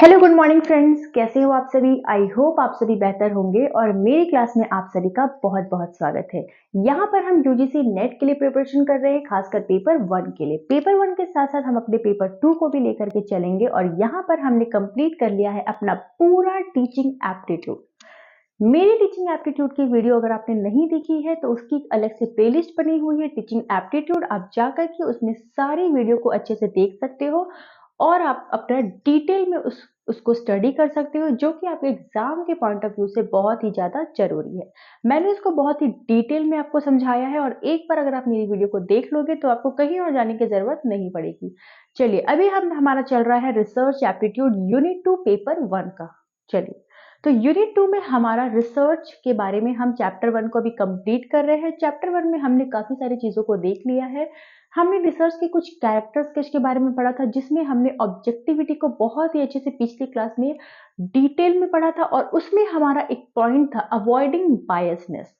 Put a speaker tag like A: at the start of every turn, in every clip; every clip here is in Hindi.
A: हेलो गुड मॉर्निंग फ्रेंड्स, कैसे हो आप सभी। आई होप आप सभी बेहतर होंगे और मेरी क्लास में आप सभी का बहुत बहुत स्वागत है। यहाँ पर हम यूजीसी नेट के लिए प्रिपरेशन कर रहे हैं, खासकर पेपर 1 के लिए। पेपर 1 के साथ साथ हम अपने पेपर 2 को भी लेकर के चलेंगे और यहाँ पर हमने कंप्लीट कर लिया है अपना पूरा टीचिंग एप्टीट्यूड। मेरी टीचिंग एप्टीट्यूड की वीडियो अगर आपने नहीं देखी है तो उसकी अलग से प्लेलिस्ट बनी हुई है टीचिंग एप्टीट्यूड, आप जाकर के उसमें सारी वीडियो को अच्छे से देख सकते हो और आप अपना डिटेल में उसको स्टडी कर सकते हो, जो कि आपके एग्जाम के पॉइंट ऑफ व्यू से बहुत ही ज्यादा जरूरी है। मैंने इसको बहुत ही डिटेल में आपको समझाया है और एक बार अगर आप मेरी वीडियो को देख लोगे तो आपको कहीं और जाने की जरूरत नहीं पड़ेगी। चलिए, अभी हमारा चल रहा है रिसर्च एप्टीट्यूड यूनिट 2 पेपर 1 का। चलिए, तो यूनिट 2 में हमारा रिसर्च के बारे में हम चैप्टर 1 को अभी कंप्लीट कर रहे हैं। चैप्टर 1 में हमने काफी सारी चीजों को देख लिया है। हमने रिसर्च के कुछ कैरेक्टर स्केच के बारे में पढ़ा था, जिसमें हमने ऑब्जेक्टिविटी को बहुत ही अच्छे से पिछली क्लास में डिटेल में पढ़ा था और उसमें हमारा एक पॉइंट था अवॉइडिंग बायसनेस।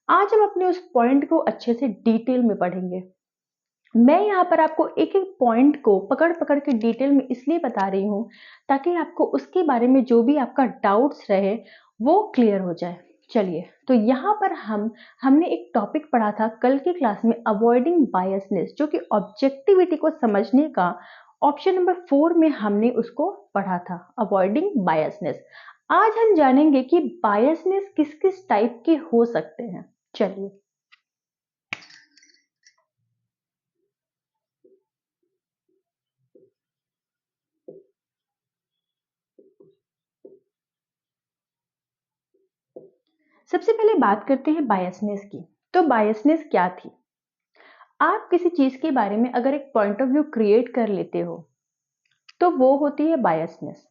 A: आज हम अपने उस पॉइंट को अच्छे से डिटेल में पढ़ेंगे। मैं यहाँ पर आपको एक एक पॉइंट को पकड़ पकड़ के डिटेल में इसलिए बता रही हूँ ताकि आपको उसके बारे में जो भी आपका डाउट्स रहे वो क्लियर हो जाए। चलिए, तो यहाँ पर हमने एक टॉपिक पढ़ा था कल की क्लास में, अवॉइडिंग बायसनेस, जो कि ऑब्जेक्टिविटी को समझने का ऑप्शन नंबर 4 में हमने उसको पढ़ा था, अवॉइडिंग बायसनेस। आज हम जानेंगे कि बायसनेस किस किस टाइप के हो सकते हैं। चलिए, सबसे पहले बात करते हैं बायसनेस की। तो बायसनेस क्या थी? आप किसी चीज के बारे में अगर एक पॉइंट ऑफ व्यू क्रिएट कर लेते हो तो वो होती है बायसनेस।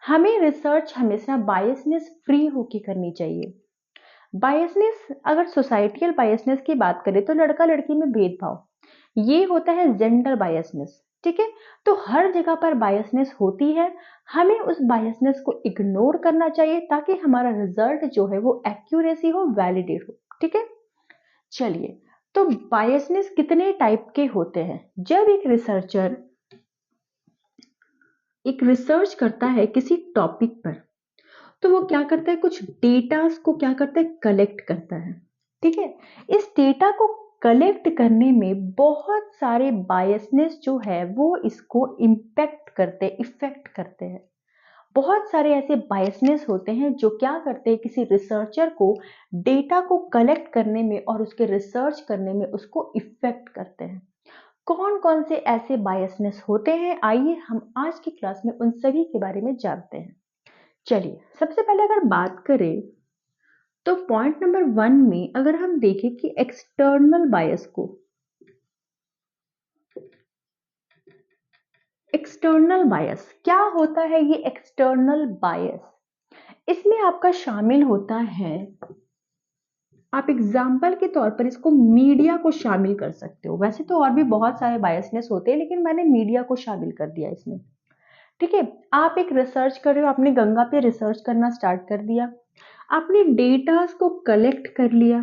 A: हमें रिसर्च हमेशा बायसनेस फ्री होके करनी चाहिए। बायसनेस, अगर सोसाइटियल बायसनेस की बात करें तो लड़का लड़की में भेदभाव, ये होता है जेंडर बायसनेस। ठीक है, तो हर जगह पर बायसनेस होती है। हमें उस बायसनेस को इग्नोर करना चाहिए ताकि हमारा रिजल्ट जो है वो एक्यूरेसी हो, वैलिडेट हो। ठीक है, चलिए, तो बायसनेस कितने टाइप के होते हैं? जब एक रिसर्च करता है किसी टॉपिक पर, तो वो क्या करता है, कुछ डेटास को क्या करता है, कलेक्ट करता है। ठीक है, इस डेटा को कलेक्ट करने में बहुत सारे बायसनेस जो है वो इसको इम्पैक्ट करते हैं, इफेक्ट करते हैं। बहुत सारे ऐसे बायसनेस होते हैं जो क्या करते हैं, किसी रिसर्चर को डेटा को कलेक्ट करने में और उसके रिसर्च करने में उसको इफेक्ट करते हैं। कौन कौन से ऐसे बायसनेस होते हैं, आइए हम आज की क्लास में उन सभी के बारे में जानते हैं। चलिए, सबसे पहले अगर बात करें तो पॉइंट नंबर 1 में अगर हम देखें कि एक्सटर्नल बायस को, एक्सटर्नल बायस क्या होता है? ये एक्सटर्नल बायस, इसमें आपका शामिल होता है, आप एग्जाम्पल के तौर पर इसको मीडिया को शामिल कर सकते हो। वैसे तो और भी बहुत सारे बायसनेस होते हैं लेकिन मैंने मीडिया को शामिल कर दिया इसमें। ठीक है, आप एक रिसर्च कर रहे हो, आपने गंगा पे रिसर्च करना स्टार्ट कर दिया, आपने डेटास को कलेक्ट कर लिया।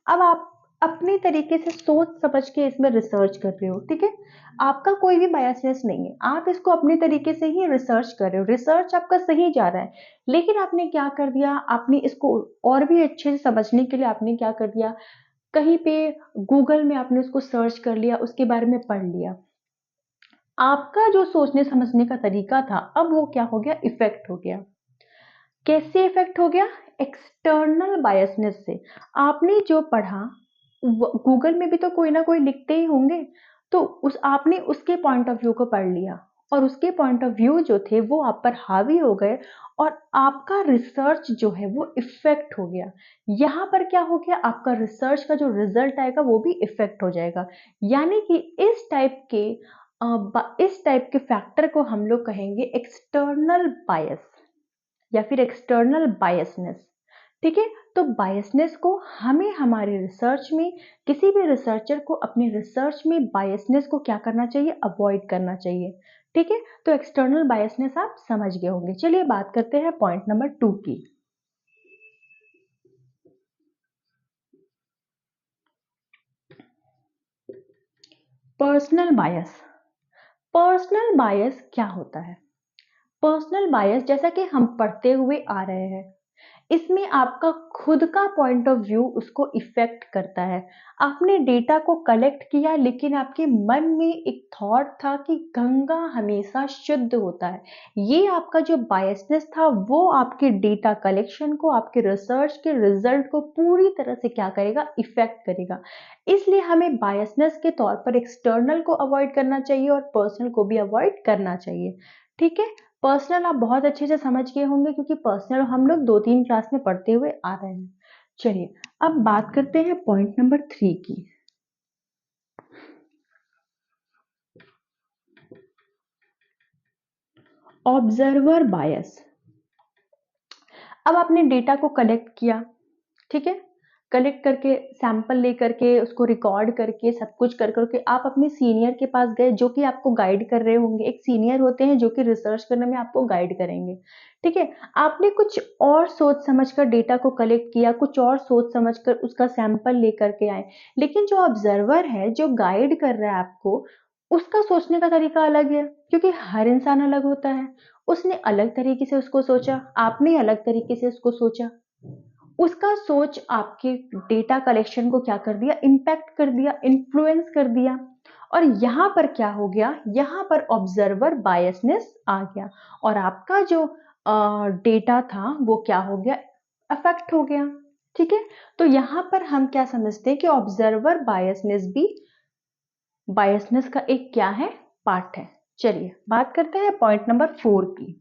A: अब आप अपने तरीके से सोच समझ के इसमें रिसर्च कर रहे हो। ठीक है, आपका कोई भी बायसनेस नहीं है, आप इसको अपने तरीके से ही रिसर्च कर रहे हो, रिसर्च आपका सही जा रहा है। लेकिन आपने क्या कर दिया, आपने इसको और भी अच्छे से समझने के लिए आपने क्या कर दिया, कहीं पे गूगल में आपने उसको सर्च कर लिया, उसके बारे में पढ़ लिया। आपका जो सोचने समझने का तरीका था अब वो क्या हो गया, इफेक्ट हो गया। कैसे इफेक्ट हो गया? एक्सटर्नल बायसनेस से। आपने जो पढ़ा, गूगल में भी तो कोई ना कोई लिखते ही होंगे, तो उस आपने उसके पॉइंट ऑफ व्यू को पढ़ लिया और उसके पॉइंट ऑफ व्यू जो थे वो आप पर हावी हो गए और आपका रिसर्च जो है वो इफेक्ट हो गया। यहाँ पर क्या हो गया, आपका रिसर्च का जो रिजल्ट आएगा वो भी इफेक्ट हो जाएगा। यानी कि इस टाइप के फैक्टर को हम लोग कहेंगे एक्सटर्नल बायस या फिर एक्सटर्नल बायसनेस। ठीक है, तो बायसनेस को हमें हमारे रिसर्च में, किसी भी रिसर्चर को अपने रिसर्च में बायसनेस को क्या करना चाहिए, अवॉइड करना चाहिए। ठीक है, तो एक्सटर्नल बायसनेस आप समझ गए होंगे। चलिए बात करते हैं पॉइंट नंबर 2 की। Personal bias. पर्सनल बायस क्या होता है? पर्सनल बायस जैसा कि हम पढ़ते हुए आ रहे हैं, इसमें आपका खुद का पॉइंट ऑफ व्यू उसको इफ़ेक्ट करता है। आपने डेटा को कलेक्ट किया लेकिन आपके मन में एक थॉट था कि गंगा हमेशा शुद्ध होता है। ये आपका जो बायसनेस था वो आपके डेटा कलेक्शन को, आपके रिसर्च के रिजल्ट को पूरी तरह से क्या करेगा? इफ़ेक्ट करेगा। इसलिए हमें बायसनेस के तौर पर एक्सटर्नल को अवॉइड करना चाहिए और पर्सनल को भी अवॉइड करना चाहिए। ठीक है? पर्सनल आप बहुत अच्छे से समझ गए होंगे क्योंकि पर्सनल हम लोग 2-3 क्लास में पढ़ते हुए आ रहे हैं। चलिए, अब बात करते हैं पॉइंट नंबर 3 की। ऑब्जर्वर बायस। अब आपने डेटा को कलेक्ट किया, ठीक है? कलेक्ट करके सैंपल लेकर के उसको रिकॉर्ड करके सब कुछ कर करके आप अपने सीनियर के पास गए जो कि आपको गाइड कर रहे होंगे। एक सीनियर होते हैं जो कि रिसर्च करने में आपको गाइड करेंगे, ठीक है? आपने कुछ और सोच समझकर डेटा को कलेक्ट किया, कुछ और सोच समझकर उसका सैंपल लेकर के आए। लेकिन जो ऑब्जर्वर है, जो गाइड कर रहा है आपको, उसका सोचने का तरीका अलग है क्योंकि हर इंसान अलग होता है। उसने अलग तरीके से उसको सोचा, आपने अलग तरीके से उसको सोचा। उसका सोच आपके डेटा कलेक्शन को क्या कर दिया? इम्पैक्ट कर दिया, इन्फ्लुएंस कर दिया। और यहाँ पर क्या हो गया? यहाँ पर ऑब्जर्वर बायसनेस आ गया और आपका जो डेटा था वो क्या हो गया? अफेक्ट हो गया। ठीक है? तो यहाँ पर हम क्या समझते हैं कि ऑब्जर्वर बायसनेस भी बायसनेस का एक क्या है? पार्ट है। चलिए बात करते हैं पॉइंट नंबर 4 की।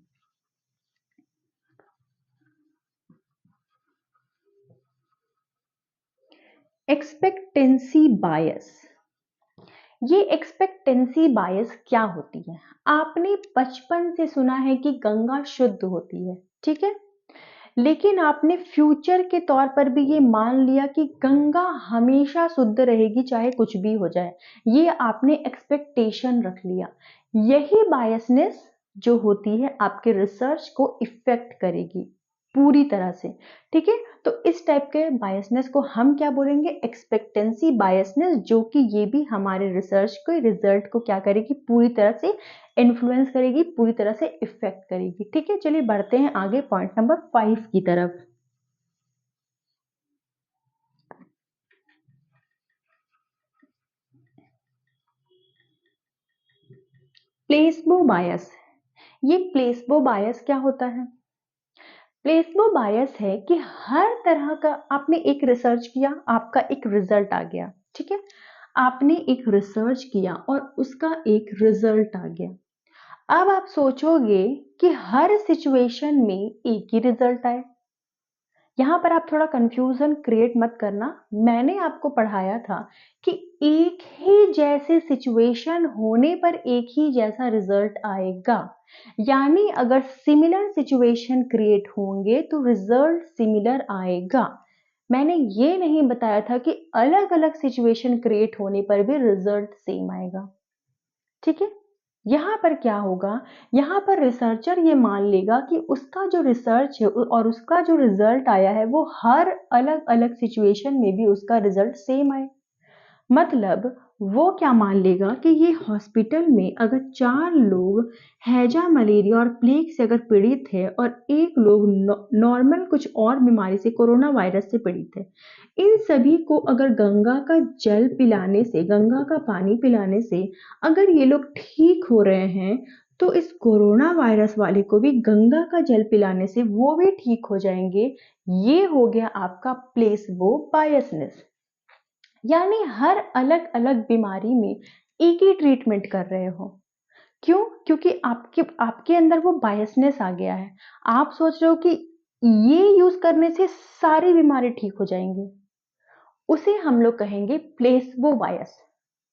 A: एक्सपेक्टेंसी बायस। ये एक्सपेक्टेंसी बायस क्या होती है? आपने बचपन से सुना है कि गंगा शुद्ध होती है, ठीक है? लेकिन आपने फ्यूचर के तौर पर भी ये मान लिया कि गंगा हमेशा शुद्ध रहेगी चाहे कुछ भी हो जाए। ये आपने एक्सपेक्टेशन रख लिया। यही बायसनेस जो होती है आपके रिसर्च को इफेक्ट करेगी पूरी तरह से। ठीक है? तो इस टाइप के बायसनेस को हम क्या बोलेंगे? एक्सपेक्टेंसी बायसनेस, जो कि ये भी हमारे रिसर्च के रिजल्ट को क्या करेगी? पूरी तरह से इन्फ्लुएंस करेगी, पूरी तरह से इफेक्ट करेगी। ठीक है, चलिए बढ़ते हैं आगे पॉइंट नंबर 5 की तरफ। प्लेसबो बायस। ये प्लेसबो बायस क्या होता है? प्लेसबो बायस है कि हर तरह का आपने एक रिसर्च किया, आपका एक रिजल्ट आ गया, ठीक है? आपने एक रिसर्च किया और उसका एक रिजल्ट आ गया। अब आप सोचोगे कि हर सिचुएशन में एक ही रिजल्ट आए। यहाँ पर आप थोड़ा कंफ्यूजन क्रिएट मत करना। मैंने आपको पढ़ाया था कि एक ही जैसे सिचुएशन होने पर एक ही जैसा रिजल्ट आएगा। यानी अगर सिमिलर सिचुएशन क्रिएट होंगे तो रिजल्ट सिमिलर आएगा। मैंने ये नहीं बताया था कि अलग अलग सिचुएशन क्रिएट होने पर भी रिजल्ट सेम आएगा। ठीक है? यहाँ पर क्या होगा? यहाँ पर रिसर्चर ये मान लेगा कि उसका जो रिसर्च है और उसका जो रिजल्ट आया है वो हर अलग अलग सिचुएशन में भी उसका रिजल्ट सेम आए। मतलब वो क्या मान लेगा कि ये हॉस्पिटल में अगर 4 लोग हैजा, मलेरिया और प्लेग से अगर पीड़ित है और एक लोग नॉर्मल कुछ और बीमारी से, कोरोना वायरस से पीड़ित है, इन सभी को अगर गंगा का जल पिलाने से, गंगा का पानी पिलाने से अगर ये लोग ठीक हो रहे हैं, तो इस कोरोना वायरस वाले को भी गंगा का जल पिलाने से वो भी ठीक हो जाएंगे। ये हो गया आपका प्लेसबो बायसनेस। यानी हर अलग अलग बीमारी में एक ही ट्रीटमेंट कर रहे हो। क्यों? क्योंकि आपके आपके अंदर वो बायसनेस आ गया है। आप सोच रहे हो कि ये यूज करने से सारी बीमारी ठीक हो जाएंगी। उसे हम लोग कहेंगे प्लेसबो बायस।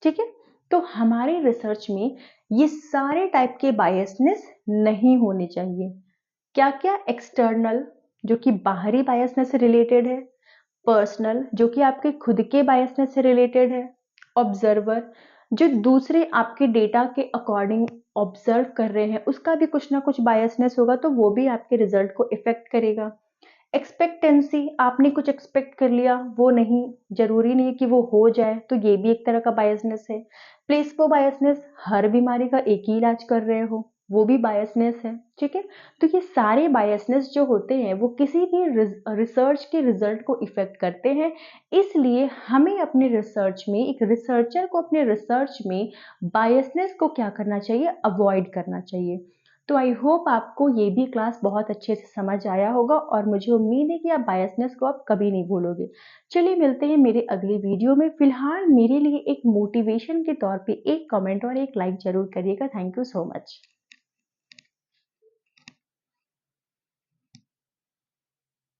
A: ठीक है? तो हमारे रिसर्च में ये सारे टाइप के बायसनेस नहीं होने चाहिए। क्या क्या? एक्सटर्नल, जो कि बाहरी बायसनेस से रिलेटेड है। पर्सनल, जो कि आपके खुद के बायसनेस से रिलेटेड है। ऑब्जर्वर, जो दूसरे आपके डेटा के अकॉर्डिंग ऑब्जर्व कर रहे हैं, उसका भी कुछ ना कुछ बायसनेस होगा तो वो भी आपके रिजल्ट को इफेक्ट करेगा। एक्सपेक्टेंसी, आपने कुछ एक्सपेक्ट कर लिया, वो नहीं, जरूरी नहीं कि वो हो जाए, तो ये भी एक तरह का बायसनेस है। प्लेसबो बायसनेस, हर बीमारी का एक ही इलाज कर रहे हो। वो भी बायसनेस है। ठीक है, तो ये सारे बायसनेस जो होते हैं वो किसी भी रिसर्च के रिजल्ट को इफेक्ट करते हैं। इसलिए हमें अपने रिसर्च में, एक रिसर्चर को अपने रिसर्च में बायसनेस को क्या करना चाहिए, अवॉइड करना चाहिए। तो आई होप आपको ये भी क्लास बहुत अच्छे से समझ आया होगा और मुझे उम्मीद है कि आप बायसनेस को आप कभी नहीं भूलोगे। चलिए मिलते हैं मेरे अगले वीडियो में। फिलहाल मेरे लिए एक मोटिवेशन के तौर पे एक कमेंट और एक लाइक जरूर करिएगा। Thank you so much.